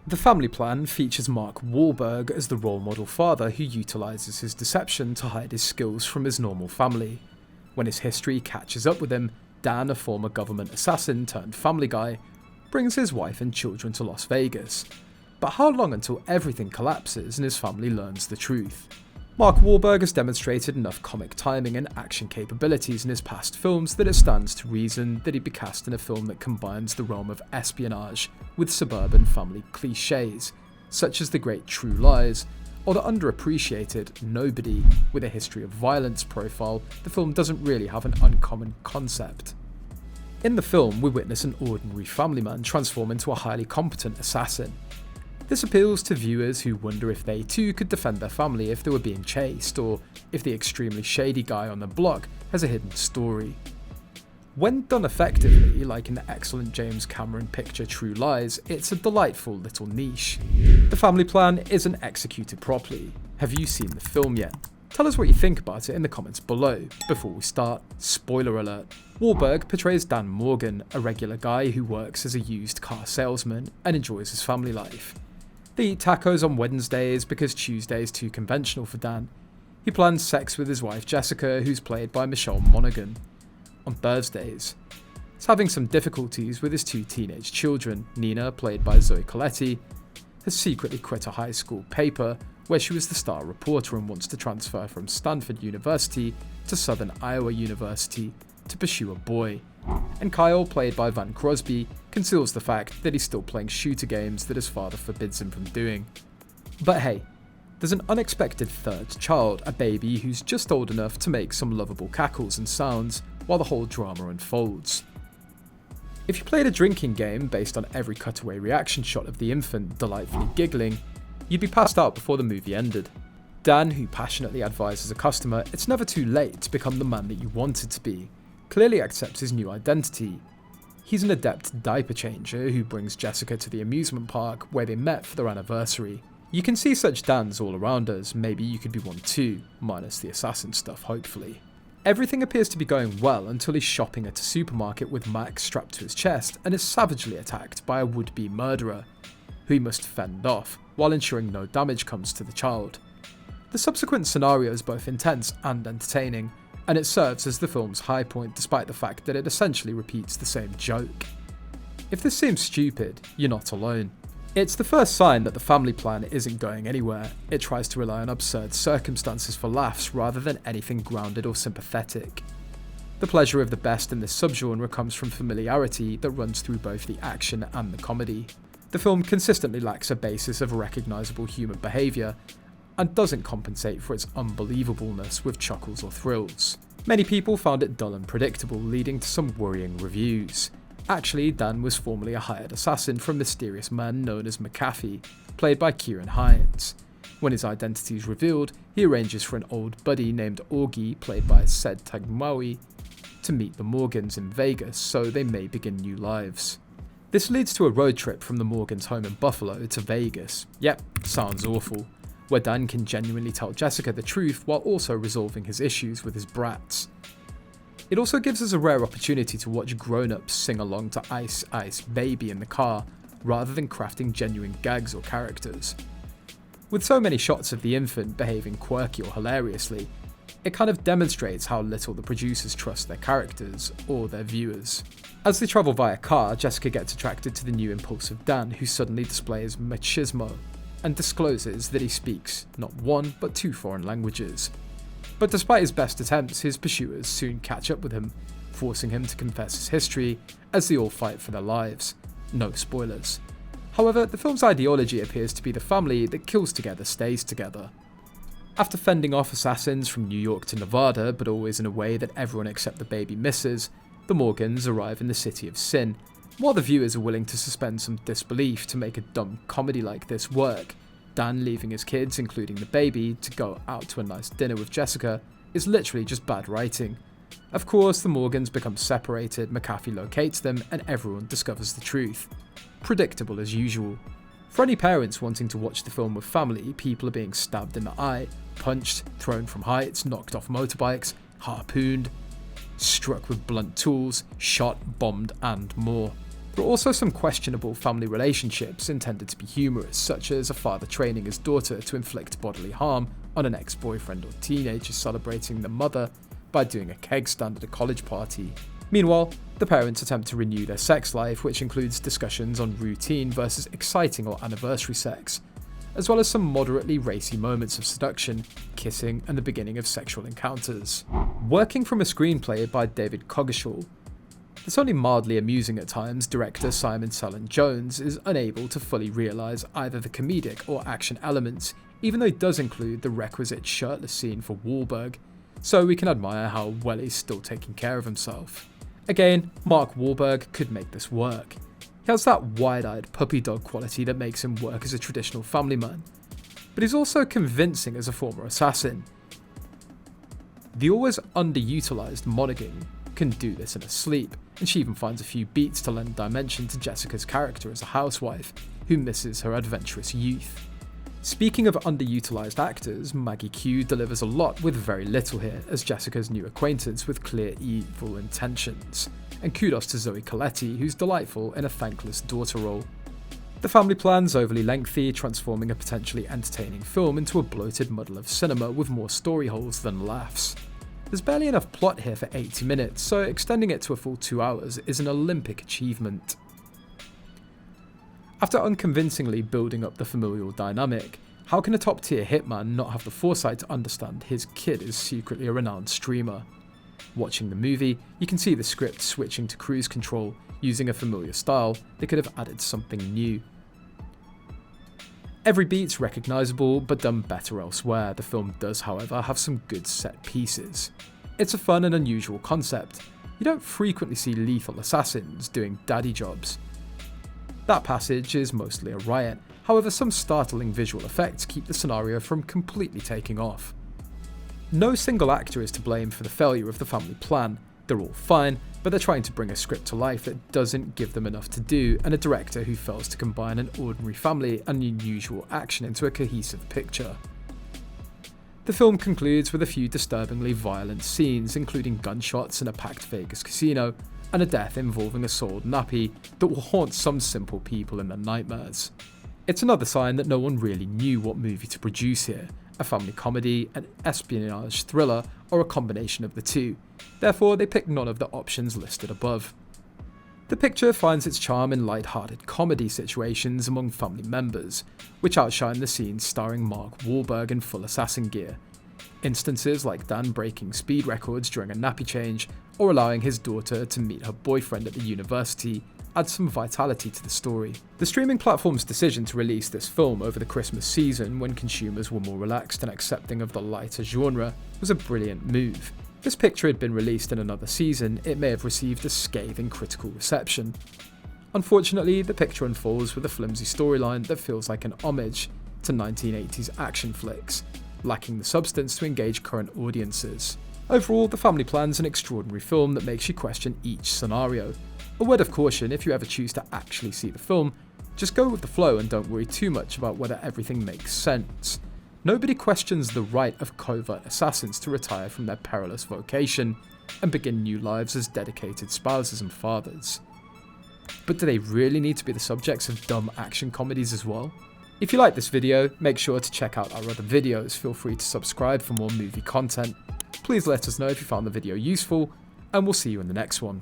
The Family Plan features Mark Wahlberg as the role model father who utilises his deception to hide his skills from his normal family. When his history catches up with him, Dan, a former government assassin turned family guy, brings his wife and children to Las Vegas. But how long until everything collapses and his family learns the truth? Mark Wahlberg has demonstrated enough comic timing and action capabilities in his past films that it stands to reason that he'd be cast in a film that combines the realm of espionage with suburban family cliches, such as the great True Lies, or the underappreciated Nobody. With a history of violence profile, the film doesn't really have an uncommon concept. In the film, we witness an ordinary family man transform into a highly competent assassin. This appeals to viewers who wonder if they too could defend their family if they were being chased, or if the extremely shady guy on the block has a hidden story. When done effectively, like in the excellent James Cameron picture True Lies, it's a delightful little niche. The Family Plan isn't executed properly. Have you seen the film yet? Tell us what you think about it in the comments below. Before we start, spoiler alert. Wahlberg portrays Dan Morgan, a regular guy who works as a used car salesman and enjoys his family life. They eat tacos on Wednesdays because Tuesday is too conventional for Dan. He plans sex with his wife Jessica, who's played by Michelle Monaghan, on Thursdays. He's having some difficulties with his two teenage children. Nina, played by Zoe Colletti, has secretly quit a high school paper where she was the star reporter and wants to transfer from Stanford University to Southern Iowa University to pursue a boy. And Kyle, played by Van Crosby, conceals the fact that he's still playing shooter games that his father forbids him from doing. But hey, there's an unexpected third child, a baby who's just old enough to make some lovable cackles and sounds while the whole drama unfolds. If you played a drinking game based on every cutaway reaction shot of the infant delightfully giggling, you'd be passed out before the movie ended. Dan, who passionately advises a customer it's never too late to become the man that you wanted to be, clearly accepts his new identity. He's an adept diaper changer who brings Jessica to the amusement park where they met for their anniversary. You can see such Dans all around us, maybe you could be one too, minus the assassin stuff hopefully. Everything appears to be going well until he's shopping at a supermarket with Max strapped to his chest and is savagely attacked by a would-be murderer, who he must fend off while ensuring no damage comes to the child. The subsequent scenario is both intense and entertaining, and it serves as the film's high point despite the fact that it essentially repeats the same joke. If this seems stupid, you're not alone. It's the first sign that the Family Plan isn't going anywhere. It tries to rely on absurd circumstances for laughs rather than anything grounded or sympathetic. The pleasure of the best in this subgenre comes from familiarity that runs through both the action and the comedy. The film consistently lacks a basis of recognisable human behaviour, and doesn't compensate for its unbelievableness with chuckles or thrills. Many people found it dull and predictable, leading to some worrying reviews. Actually, Dan was formerly a hired assassin from a mysterious man known as McAfee, played by Kieran Hines. When his identity is revealed, he arranges for an old buddy named Augie, played by Sid Tagmawi, to meet the Morgans in Vegas so they may begin new lives. This leads to a road trip from the Morgans' home in Buffalo to Vegas. Yep, sounds awful. Where Dan can genuinely tell Jessica the truth while also resolving his issues with his brats. It also gives us a rare opportunity to watch grown-ups sing along to Ice Ice Baby in the car, rather than crafting genuine gags or characters. With so many shots of the infant behaving quirky or hilariously, it kind of demonstrates how little the producers trust their characters or their viewers. As they travel via car, Jessica gets attracted to the new impulsive Dan, who suddenly displays machismo and discloses that he speaks not one but two foreign languages. But despite his best attempts, his pursuers soon catch up with him, forcing him to confess his history as they all fight for their lives. No spoilers. However, the film's ideology appears to be the family that kills together stays together. After fending off assassins from New York to Nevada, but always in a way that everyone except the baby misses, the Morgans arrive in the City of Sin. While the viewers are willing to suspend some disbelief to make a dumb comedy like this work, Dan leaving his kids, including the baby, to go out to a nice dinner with Jessica is literally just bad writing. Of course, the Morgans become separated, McAfee locates them, and everyone discovers the truth. Predictable as usual. For any parents wanting to watch the film with family, people are being stabbed in the eye, punched, thrown from heights, knocked off motorbikes, harpooned, struck with blunt tools, shot, bombed, and more. There are also some questionable family relationships intended to be humorous, such as a father training his daughter to inflict bodily harm on an ex-boyfriend or teenager celebrating the mother by doing a keg stand at a college party. Meanwhile, the parents attempt to renew their sex life, which includes discussions on routine versus exciting or anniversary sex, as well as some moderately racy moments of seduction, kissing, and the beginning of sexual encounters. Working from a screenplay by David Coggeshall, it's only mildly amusing at times. Director Simon Selin-Jones is unable to fully realise either the comedic or action elements, even though he does include the requisite shirtless scene for Wahlberg, so we can admire how well he's still taking care of himself. Again, Mark Wahlberg could make this work. He has that wide-eyed puppy dog quality that makes him work as a traditional family man, but he's also convincing as a former assassin. The always underutilised Monaghan can do this in her sleep, and she even finds a few beats to lend dimension to Jessica's character as a housewife who misses her adventurous youth. Speaking of underutilised actors, Maggie Q delivers a lot with very little here as Jessica's new acquaintance with clear evil intentions, and kudos to Zoe Colletti, who's delightful in a thankless daughter role. The family plan's overly lengthy, transforming a potentially entertaining film into a bloated muddle of cinema with more story holes than laughs. There's barely enough plot here for 80 minutes, so extending it to a full 2 hours is an Olympic achievement. After unconvincingly building up the familial dynamic, how can a top-tier hitman not have the foresight to understand his kid is secretly a renowned streamer? Watching the movie, you can see the script switching to cruise control, using a familiar style. They could have added something new. Every beat's recognisable, but done better elsewhere. The film does, however, have some good set pieces. It's a fun and unusual concept. You don't frequently see lethal assassins doing daddy jobs. That passage is mostly a riot, however some startling visual effects keep the scenario from completely taking off. No single actor is to blame for the failure of the family plan. They're all fine, but they're trying to bring a script to life that doesn't give them enough to do, and a director who fails to combine an ordinary family and unusual action into a cohesive picture. The film concludes with a few disturbingly violent scenes, including gunshots in a packed Vegas casino, and a death involving a soiled nappy that will haunt some simple people in their nightmares. It's another sign that no one really knew what movie to produce here, a family comedy, an espionage thriller, or a combination of the two. Therefore, they picked none of the options listed above. The picture finds its charm in light-hearted comedy situations among family members, which outshine the scenes starring Mark Wahlberg in full assassin gear. Instances like Dan breaking speed records during a nappy change, or allowing his daughter to meet her boyfriend at the university, add some vitality to the story. The streaming platform's decision to release this film over the Christmas season, when consumers were more relaxed and accepting of the lighter genre, was a brilliant move. If this picture had been released in another season, it may have received a scathing critical reception. Unfortunately, the picture unfolds with a flimsy storyline that feels like an homage to 1980s action flicks, lacking the substance to engage current audiences. Overall, The Family Plan's an extraordinary film that makes you question each scenario. A word of caution: if you ever choose to actually see the film, just go with the flow and don't worry too much about whether everything makes sense. Nobody questions the right of covert assassins to retire from their perilous vocation and begin new lives as dedicated spouses and fathers. But do they really need to be the subjects of dumb action comedies as well? If you like this video, make sure to check out our other videos. Feel free to subscribe for more movie content. Please let us know if you found the video useful, and we'll see you in the next one.